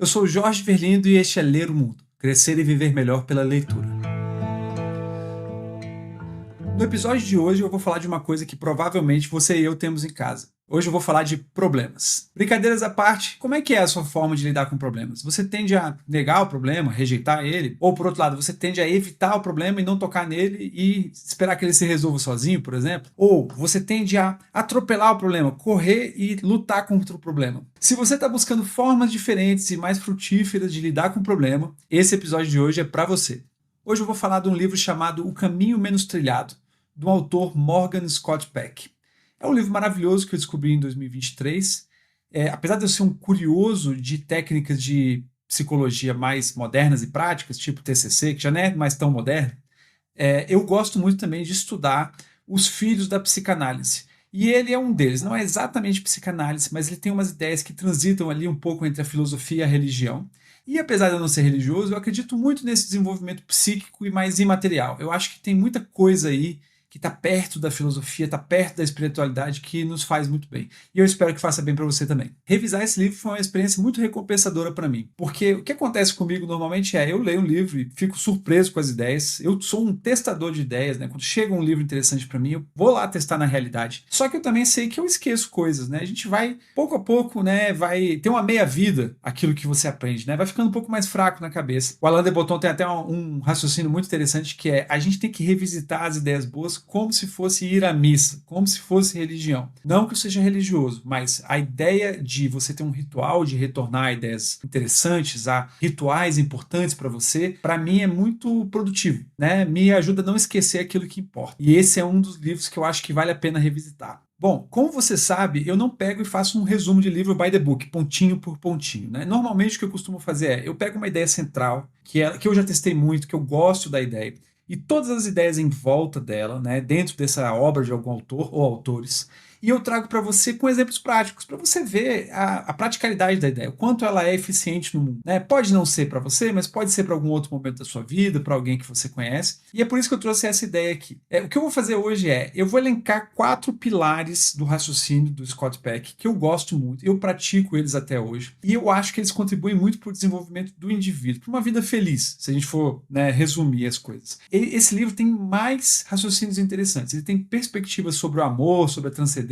Eu sou o Jorge Verlindo e este é Ler o Mundo, Crescer e Viver Melhor pela Leitura. No episódio de hoje eu vou falar de uma coisa que provavelmente você e eu temos em casa. Hoje eu vou falar de problemas. Brincadeiras à parte, como é que é a sua forma de lidar com problemas? Você tende a negar o problema, rejeitar ele? Ou, por outro lado, você tende a evitar o problema e não tocar nele e esperar que ele se resolva sozinho, por exemplo? Ou você tende a atropelar o problema, correr e lutar contra o problema? Se você está buscando formas diferentes e mais frutíferas de lidar com o problema, esse episódio de hoje é para você. Hoje eu vou falar de um livro chamado O Caminho Menos Trilhado, do autor Morgan Scott Peck. É um livro maravilhoso que eu descobri em 2023. Apesar de eu ser um curioso de técnicas de psicologia mais modernas e práticas, tipo TCC, que já não é mais tão moderno, eu gosto muito também de estudar os filhos da psicanálise. E ele é um deles. Não é exatamente psicanálise, mas ele tem umas ideias que transitam ali um pouco entre a filosofia e a religião. E apesar de eu não ser religioso, eu acredito muito nesse desenvolvimento psíquico e mais imaterial. Eu acho que tem muita coisa aí que está perto da filosofia, está perto da espiritualidade, que nos faz muito bem. E eu espero que faça bem para você também. Revisar esse livro foi uma experiência muito recompensadora para mim, porque o que acontece comigo normalmente é, eu leio um livro e fico surpreso com as ideias, eu sou um testador de ideias, né? Quando chega um livro interessante para mim, eu vou lá testar na realidade. Só que eu também sei que eu esqueço coisas, né? A gente vai, pouco a pouco, né, vai ter uma meia-vida aquilo que você aprende, né? Vai ficando um pouco mais fraco na cabeça. O Alain de Botton tem até um raciocínio muito interessante que é, a gente tem que revisitar as ideias boas como se fosse ir à missa, como se fosse religião. Não que eu seja religioso, mas a ideia de você ter um ritual de retornar a ideias interessantes, a rituais importantes para você, para mim é muito produtivo, né? Me ajuda a não esquecer aquilo que importa. E esse é um dos livros que eu acho que vale a pena revisitar. Bom, como você sabe, eu não pego e faço um resumo de livro by the book, pontinho por pontinho, né? Normalmente o que eu costumo fazer é, eu pego uma ideia central, que eu já testei muito, que eu gosto da ideia, e todas as ideias em volta dela, né, dentro dessa obra de algum autor ou autores, e eu trago para você com exemplos práticos, para você ver a praticalidade da ideia, o quanto ela é eficiente no mundo, né? Pode não ser para você, mas pode ser para algum outro momento da sua vida, para alguém que você conhece, e é por isso que eu trouxe essa ideia aqui. O que eu vou fazer hoje é, eu vou elencar 4 pilares do raciocínio do Scott Peck, que eu gosto muito, eu pratico eles até hoje, e eu acho que eles contribuem muito para o desenvolvimento do indivíduo, para uma vida feliz, se a gente for, né, resumir as coisas. Esse livro tem mais raciocínios interessantes, ele tem perspectivas sobre o amor, sobre a transcendência,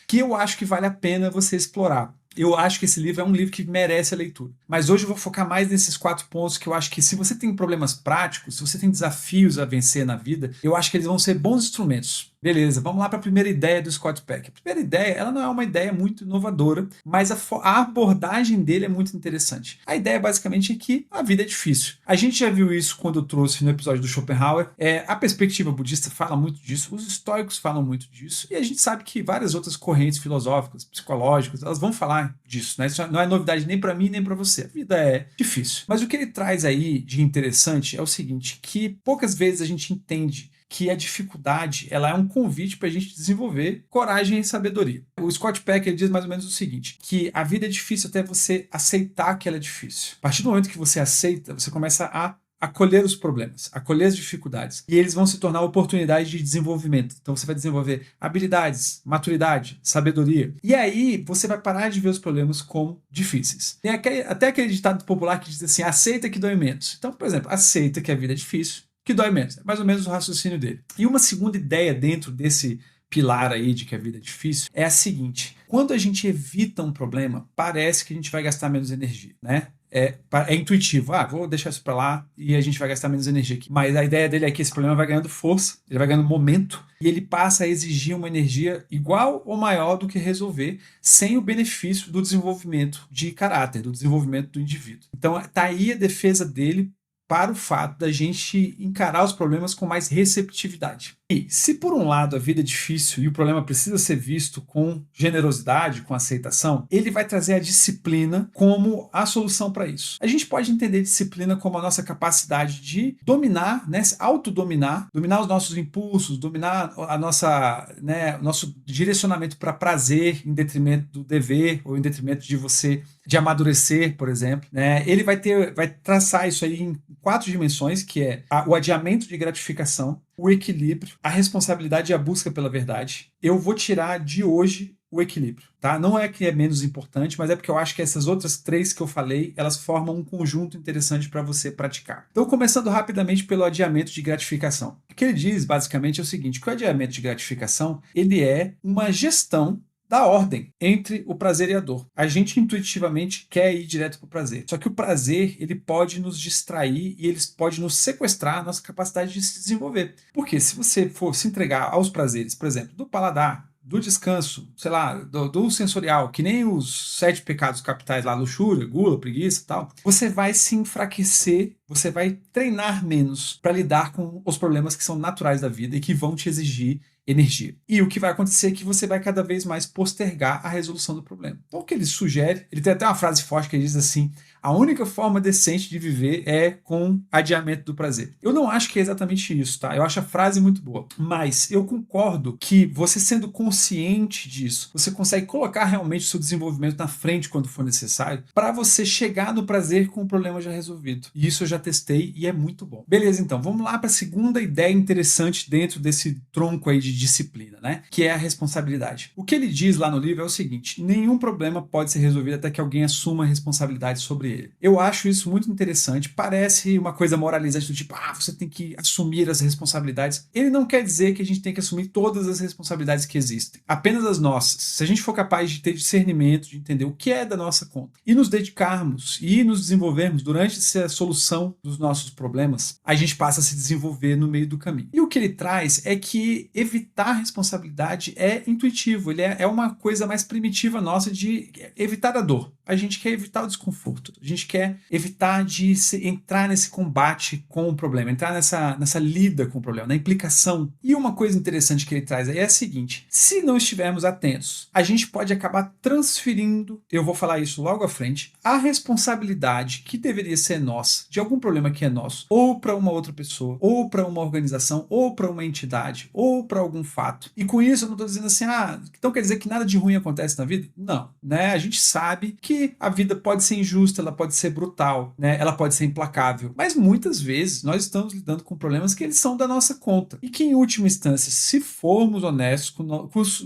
que eu acho que vale a pena você explorar. Eu acho que esse livro é um livro que merece a leitura. Mas hoje eu vou focar mais nesses 4 pontos que eu acho que se você tem problemas práticos, se você tem desafios a vencer na vida, eu acho que eles vão ser bons instrumentos. Beleza, vamos lá para a primeira ideia do Scott Peck. A primeira ideia, ela não é uma ideia muito inovadora, mas a abordagem dele é muito interessante. A ideia basicamente é que a vida é difícil. A gente já viu isso quando eu trouxe no episódio do Schopenhauer. A perspectiva budista fala muito disso, os estoicos falam muito disso, e a gente sabe que várias outras correntes filosóficas, psicológicas, elas vão falar disso, né? Isso não é novidade nem para mim nem para você. A vida é difícil. Mas o que ele traz aí de interessante é o seguinte, que poucas vezes a gente entende que a dificuldade ela é um convite para a gente desenvolver coragem e sabedoria. O Scott Peck ele diz mais ou menos o seguinte, que a vida é difícil até você aceitar que ela é difícil. A partir do momento que você aceita, você começa a acolher os problemas, acolher as dificuldades. E eles vão se tornar oportunidades de desenvolvimento. Então você vai desenvolver habilidades, maturidade, sabedoria. E aí você vai parar de ver os problemas como difíceis. Tem até aquele ditado popular que diz assim, aceita que dói menos. Então, por exemplo, aceita que a vida é difícil, que dói menos. É mais ou menos o raciocínio dele. E uma segunda ideia dentro desse pilar aí de que a vida é difícil é a seguinte, quando a gente evita um problema, parece que a gente vai gastar menos energia, né? É intuitivo, vou deixar isso para lá e a gente vai gastar menos energia aqui. Mas a ideia dele é que esse problema vai ganhando força, ele vai ganhando momento e ele passa a exigir uma energia igual ou maior do que resolver, sem o benefício do desenvolvimento de caráter, do desenvolvimento do indivíduo. Então tá aí a defesa dele para o fato da gente encarar os problemas com mais receptividade. E se por um lado a vida é difícil e o problema precisa ser visto com generosidade, com aceitação, ele vai trazer a disciplina como a solução para isso. A gente pode entender disciplina como a nossa capacidade de dominar, né, autodominar, dominar os nossos impulsos, dominar a nossa, né, o nosso direcionamento para prazer em detrimento do dever ou em detrimento de você de amadurecer, por exemplo, né? Ele vai traçar isso aí em 4 dimensões, que é o adiamento de gratificação, o equilíbrio, a responsabilidade e a busca pela verdade. Eu vou tirar de hoje o equilíbrio, tá? Não é que é menos importante, mas é porque eu acho que essas outras três que eu falei, elas formam um conjunto interessante para você praticar. Então, começando rapidamente pelo adiamento de gratificação. O que ele diz, basicamente, é o seguinte, que o adiamento de gratificação, ele é uma gestão da ordem entre o prazer e a dor. A gente intuitivamente quer ir direto para o prazer. Só que o prazer, ele pode nos distrair e ele pode nos sequestrar a nossa capacidade de se desenvolver. Porque se você for se entregar aos prazeres, por exemplo, do paladar, do descanso, sei lá, do sensorial, que nem os 7 pecados capitais lá, luxúria, gula, preguiça e tal, você vai se enfraquecer, você vai treinar menos para lidar com os problemas que são naturais da vida e que vão te exigir energia. E o que vai acontecer é que você vai cada vez mais postergar a resolução do problema. Então, o que ele sugere, ele tem até uma frase forte que ele diz assim: a única forma decente de viver é com adiamento do prazer. Eu não acho que é exatamente isso, tá? Eu acho a frase muito boa, mas eu concordo que você sendo consciente disso, você consegue colocar realmente o seu desenvolvimento na frente quando for necessário, para você chegar no prazer com o problema já resolvido. E isso eu já testei e é muito bom. Beleza, então, vamos lá para a segunda ideia interessante dentro desse tronco aí de disciplina, né? Que é a responsabilidade. O que ele diz lá no livro é o seguinte: nenhum problema pode ser resolvido até que alguém assuma a responsabilidade sobre ele. Eu acho isso muito interessante, parece uma coisa moralizante do tipo, você tem que assumir as responsabilidades. Ele não quer dizer que a gente tem que assumir todas as responsabilidades que existem, apenas as nossas. Se a gente for capaz de ter discernimento, de entender o que é da nossa conta e nos dedicarmos e nos desenvolvermos durante essa solução dos nossos problemas, a gente passa a se desenvolver no meio do caminho. E o que ele traz é que evitar a responsabilidade é intuitivo, ele é uma coisa mais primitiva nossa de evitar a dor. A gente quer evitar o desconforto, a gente quer evitar de entrar nesse combate com o problema, entrar nessa lida com o problema, na implicação. E uma coisa interessante que ele traz aí é a seguinte: se não estivermos atentos, a gente pode acabar transferindo, eu vou falar isso logo à frente, a responsabilidade que deveria ser nossa, de algum problema que é nosso, ou para uma outra pessoa, ou para uma organização, ou para uma entidade, ou para algum fato. E com isso eu não estou dizendo assim, então quer dizer que nada de ruim acontece na vida? Não, né? A gente sabe que a vida pode ser injusta, ela pode ser brutal, né? Ela pode ser implacável, mas muitas vezes nós estamos lidando com problemas que eles são da nossa conta e que em última instância, se formos honestos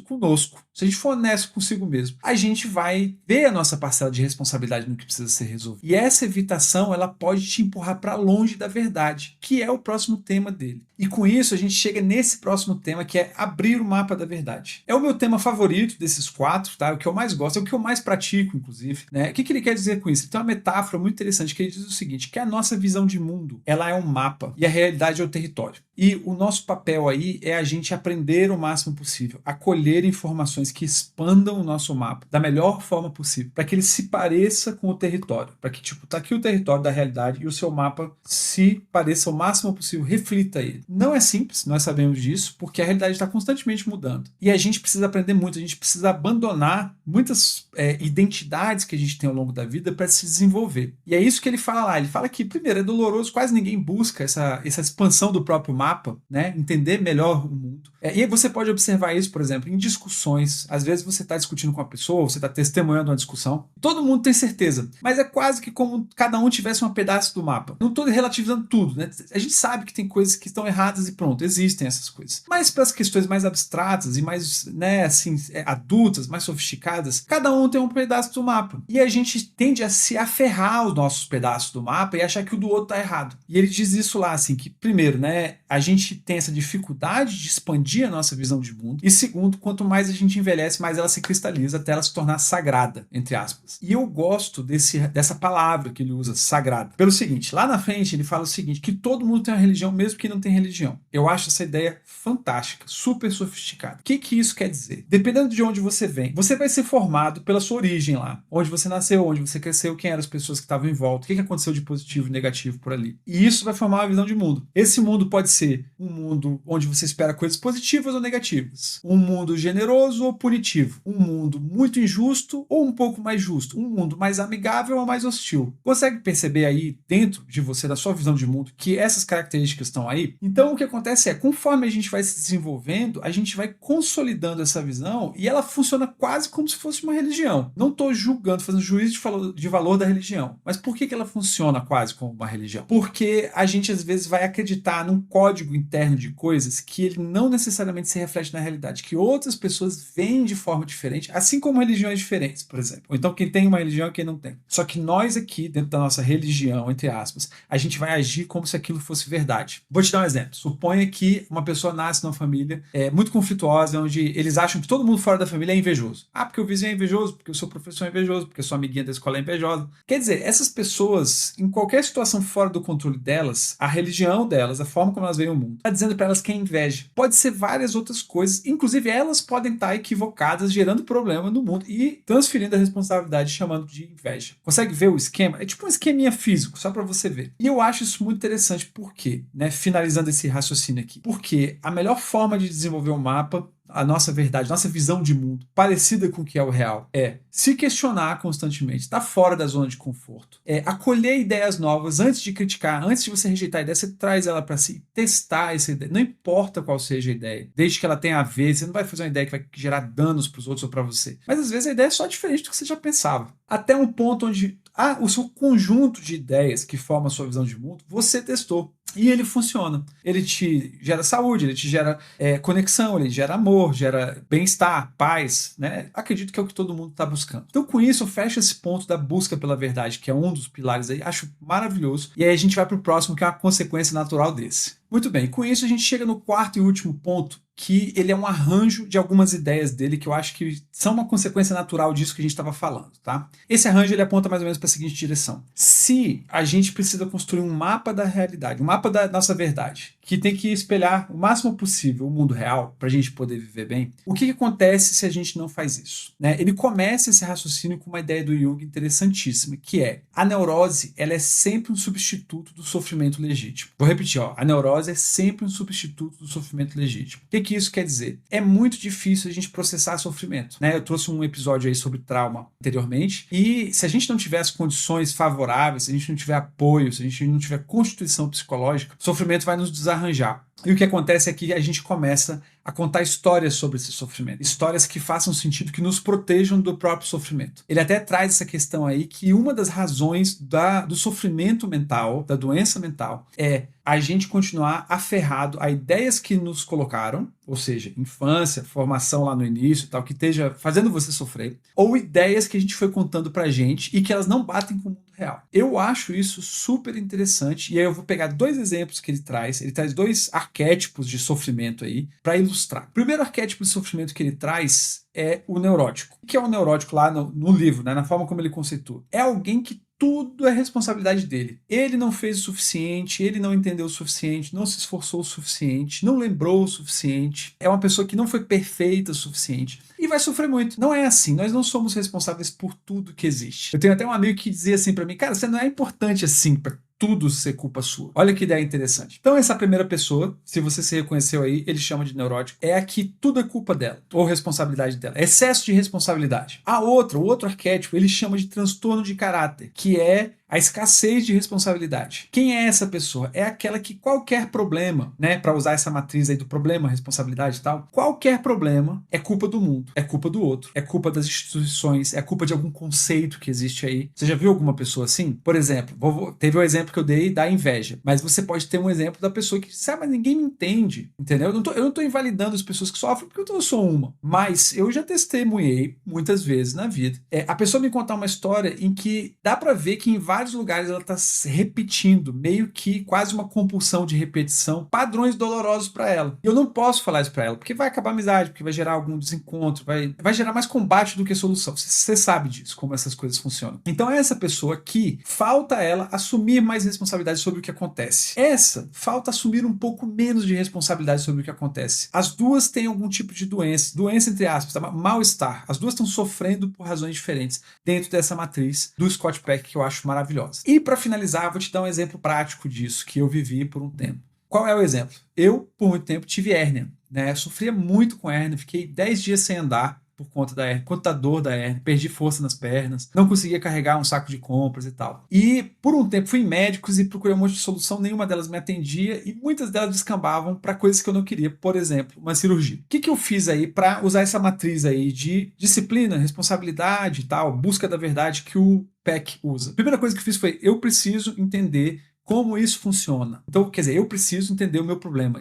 conosco, se a gente for honesto consigo mesmo, a gente vai ver a nossa parcela de responsabilidade no que precisa ser resolvido. E essa evitação, ela pode te empurrar para longe da verdade, que é o próximo tema dele. E com isso a gente chega nesse próximo tema, que é abrir o mapa da verdade. É o meu tema favorito desses 4, tá? O que eu mais gosto, é o que eu mais pratico, inclusive, né? O que ele quer dizer com isso? Ele tem uma metáfora muito interessante que ele diz o seguinte, que a nossa visão de mundo, ela é um mapa e a realidade é o território. E o nosso papel aí é a gente aprender o máximo possível, a colher informações que expandam o nosso mapa da melhor forma possível, para que ele se pareça com o território, para que, tá aqui o território da realidade e o seu mapa se pareça o máximo possível, reflita ele. Não é simples, nós sabemos disso, porque a realidade está constantemente mudando. E a gente precisa aprender muito, a gente precisa abandonar muitas identidades que a gente tem ao longo da vida para se desenvolver. E é isso que ele fala lá. Ele fala que, primeiro, é doloroso, quase ninguém busca essa expansão do próprio mapa, né? Entender melhor o mundo. E aí você pode observar isso, por exemplo, em discussões. Às vezes você está discutindo com uma pessoa, você está testemunhando uma discussão. Todo mundo tem certeza, mas é quase que como cada um tivesse um pedaço do mapa. Não estou relativizando tudo, né? A gente sabe que tem coisas que estão erradas e pronto, existem essas coisas. Mas para as questões mais abstratas e mais, né, assim, adultas, mais sofisticadas, cada um tem um pedaço do mapa. E a gente tende a se aferrar aos nossos pedaços do mapa e achar que o do outro está errado. E ele diz isso lá, assim, que primeiro, né, a gente tem essa dificuldade de expandir a nossa visão de mundo. E segundo, quanto mais a gente envelhece, mais ela se cristaliza até ela se tornar sagrada, entre aspas. E eu gosto dessa palavra que ele usa, sagrada. Pelo seguinte, lá na frente ele fala o seguinte, que todo mundo tem uma religião, mesmo que não tem religião. Eu acho essa ideia fantástica, super sofisticada. O que isso quer dizer? Dependendo de onde você vem, você vai ser formado pela sua origem lá, onde você nasceu, onde você cresceu, quem eram as pessoas que estavam em volta, o que aconteceu de positivo e negativo por ali. E isso vai formar uma visão de mundo. Esse mundo pode ser um mundo onde você espera coisas positivas ou negativas, um mundo generoso ou punitivo, um mundo muito injusto ou um pouco mais justo, um mundo mais amigável ou mais hostil. Consegue perceber aí dentro de você, da sua visão de mundo, que essas características estão aí? Então o que acontece é, conforme a gente vai se desenvolvendo, a gente vai consolidando essa visão e ela funciona quase como se fosse uma religião. Não estou julgando, fazendo juízo de valor da religião, mas por que ela funciona quase como uma religião? Porque a gente às vezes vai acreditar num código código interno de coisas que ele não necessariamente se reflete na realidade, que outras pessoas veem de forma diferente, assim como religiões diferentes, por exemplo. Ou então quem tem uma religião e quem não tem. Só que nós aqui, dentro da nossa religião, entre aspas, a gente vai agir como se aquilo fosse verdade. Vou te dar um exemplo. Suponha que uma pessoa nasce numa família muito conflituosa, onde eles acham que todo mundo fora da família é invejoso. Ah, porque o vizinho é invejoso, porque o seu professor é invejoso, porque a sua amiguinha da escola é invejosa. Quer dizer, essas pessoas, em qualquer situação fora do controle delas, a religião delas, a forma como elas veem o mundo, está dizendo para elas que é inveja. Pode ser várias outras coisas, inclusive elas podem estar equivocadas, gerando problema no mundo e transferindo a responsabilidade, chamando de inveja. Consegue ver o esquema? É tipo um esqueminha físico, só para você ver. E eu acho isso muito interessante, por quê? Finalizando esse raciocínio aqui. Porque a melhor forma de desenvolver um mapa, a nossa verdade, nossa visão de mundo, parecida com o que é o real, é se questionar constantemente, estar fora da zona de conforto, acolher ideias novas antes de criticar, antes de você rejeitar a ideia, você traz ela para si, testar essa ideia, não importa qual seja a ideia, desde que ela tenha a ver, você não vai fazer uma ideia que vai gerar danos para os outros ou para você, mas às vezes a ideia é só diferente do que você já pensava, até um ponto onde o seu conjunto de ideias que forma a sua visão de mundo, você testou. E ele funciona. Ele te gera saúde, ele te gera conexão, ele gera amor, gera bem-estar, paz, né? Acredito que é o que todo mundo está buscando. Então, com isso, eu fecho esse ponto da busca pela verdade, que é um dos pilares aí. Acho maravilhoso. E aí a gente vai para o próximo, que é uma consequência natural desse. Muito bem, com isso a gente chega no quarto e último ponto, que ele é um arranjo de algumas ideias dele que eu acho que são uma consequência natural disso que a gente estava falando, tá? Esse arranjo ele aponta mais ou menos para a seguinte direção. Se a gente precisa construir um mapa da realidade, um mapa da nossa verdade, que tem que espelhar o máximo possível o mundo real para a gente poder viver bem, o que acontece se a gente não faz isso? Ele começa esse raciocínio com uma ideia do Jung interessantíssima, que é a neurose ela é sempre um substituto do sofrimento legítimo. Vou repetir, a neurose é sempre um substituto do sofrimento legítimo. O que isso quer dizer? É muito difícil a gente processar sofrimento. Eu trouxe um episódio aí sobre trauma anteriormente, e se a gente não tiver as condições favoráveis, se a gente não tiver apoio, se a gente não tiver constituição psicológica, o sofrimento vai nos desarranjar. E o que acontece é que a gente começa a contar histórias sobre esse sofrimento. Histórias que façam sentido, que nos protejam do próprio sofrimento. Ele até traz essa questão aí que uma das razões do sofrimento mental, da doença mental, é a gente continuar aferrado a ideias que nos colocaram, ou seja, infância, formação lá no início, tal, que esteja fazendo você sofrer, ou ideias que a gente foi contando pra gente e que elas não batem com o mundo real. Eu acho isso super interessante, e aí eu vou pegar dois exemplos que ele traz dois arquétipos de sofrimento aí para ilustrar. O primeiro arquétipo de sofrimento que ele traz é o neurótico. O que é o neurótico lá no livro, na forma como ele conceitua? É alguém que tudo é responsabilidade dele. Ele não fez o suficiente, ele não entendeu o suficiente, não se esforçou o suficiente, não lembrou o suficiente. É uma pessoa que não foi perfeita o suficiente e vai sofrer muito. Não é assim, nós não somos responsáveis por tudo que existe. Eu tenho até um amigo que dizia assim para mim, cara, você não é importante assim para tudo ser culpa sua. Olha que ideia interessante. Então essa primeira pessoa, se você se reconheceu aí, ele chama de neurótico, é a que tudo é culpa dela, ou responsabilidade dela, excesso de responsabilidade. O outro arquétipo, ele chama de transtorno de caráter, que é a escassez de responsabilidade. Quem é essa pessoa? É aquela que qualquer problema, para usar essa matriz aí do problema, responsabilidade e tal, qualquer problema é culpa do mundo, é culpa do outro, é culpa das instituições, é culpa de algum conceito que existe aí. Você já viu alguma pessoa assim? Por exemplo, teve o exemplo que eu dei da inveja, mas você pode ter um exemplo da pessoa que sabe, mas ninguém me entende, entendeu? Eu não tô invalidando as pessoas que sofrem porque eu sou uma, mas eu já testemunhei muitas vezes na vida. A pessoa me contar uma história em que dá pra ver que em vários lugares ela está repetindo, meio que quase uma compulsão de repetição, padrões dolorosos para ela. E eu não posso falar isso para ela, porque vai acabar a amizade, porque vai gerar algum desencontro, vai gerar mais combate do que solução. Você sabe disso, como essas coisas funcionam. Então é essa pessoa que falta ela assumir mais responsabilidade sobre o que acontece. Essa falta assumir um pouco menos de responsabilidade sobre o que acontece. As duas têm algum tipo de doença entre aspas, tá? Mal-estar. As duas estão sofrendo por razões diferentes dentro dessa matriz do Scott Peck, que eu acho maravilhosa. E para finalizar, vou te dar um exemplo prático disso que eu vivi por um tempo. Qual é o exemplo? Eu, por muito tempo, tive hérnia, sofria muito com hérnia, fiquei 10 dias sem andar por conta da hérnia, conta da dor da hérnia, perdi força nas pernas, não conseguia carregar um saco de compras e tal. E por um tempo fui em médicos e procurei um monte de solução, nenhuma delas me atendia e muitas delas descambavam para coisas que eu não queria, por exemplo, uma cirurgia. O que eu fiz aí para usar essa matriz aí de disciplina, responsabilidade e tal, busca da verdade que o Peck usa? A primeira coisa que eu fiz foi, eu preciso entender como isso funciona. Então, quer dizer, eu preciso entender o meu problema.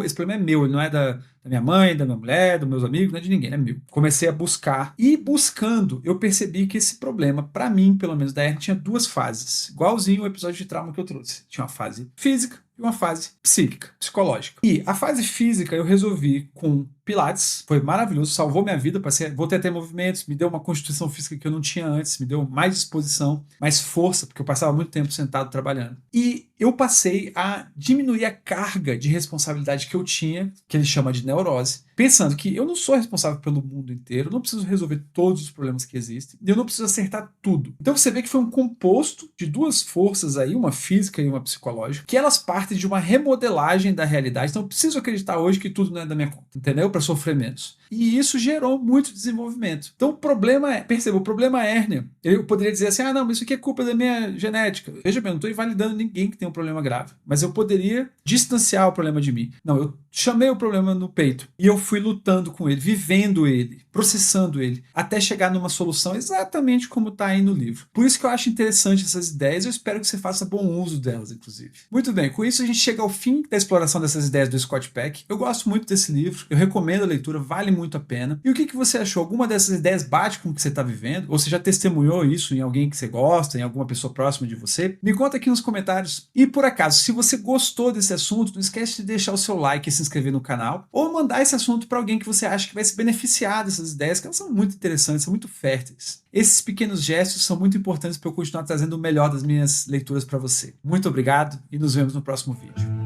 Esse problema é meu, ele não é da minha mãe, da minha mulher, dos meus amigos, não é de ninguém, é meu. Comecei a buscar e buscando, eu percebi que esse problema, para mim, pelo menos da hérnia, tinha duas fases, igualzinho o episódio de trauma que eu trouxe. Tinha uma fase física e uma fase psíquica, psicológica. E a fase física eu resolvi com Pilates, foi maravilhoso, salvou minha vida, voltei a ter movimentos, me deu uma constituição física que eu não tinha antes, me deu mais disposição, mais força, porque eu passava muito tempo sentado trabalhando. E eu passei a diminuir a carga de responsabilidade que eu tinha, que ele chama de neurose, pensando que eu não sou responsável pelo mundo inteiro, eu não preciso resolver todos os problemas que existem, e eu não preciso acertar tudo. Então você vê que foi um composto de duas forças aí, uma física e uma psicológica, que elas partem de uma remodelagem da realidade. Então eu preciso acreditar hoje que tudo não é da minha conta, entendeu? Para sofrer menos. E isso gerou muito desenvolvimento. Então o problema é, perceba, o problema é hérnia. Eu poderia dizer assim, não, mas isso aqui é culpa da minha genética. Veja bem, eu não estou invalidando ninguém que tem um problema grave, mas eu poderia distanciar o problema de mim. Não, eu chamei o problema no peito e eu fui lutando com ele, vivendo ele, processando ele, até chegar numa solução exatamente como está aí no livro. Por isso que eu acho interessante essas ideias e eu espero que você faça bom uso delas, inclusive. Muito bem, com isso a gente chega ao fim da exploração dessas ideias do Scott Peck. Eu gosto muito desse livro, eu recomendo a leitura, vale muito a pena. E o que você achou? Alguma dessas ideias bate com o que você está vivendo? Ou você já testemunhou isso em alguém que você gosta, em alguma pessoa próxima de você? Me conta aqui nos comentários. E por acaso, se você gostou desse assunto, não esquece de deixar o seu like e se inscrever no canal, ou mandar esse assunto para alguém que você acha que vai se beneficiar dessas ideias, que elas são muito interessantes, são muito férteis. Esses pequenos gestos são muito importantes para eu continuar trazendo o melhor das minhas leituras para você. Muito obrigado e nos vemos no próximo vídeo.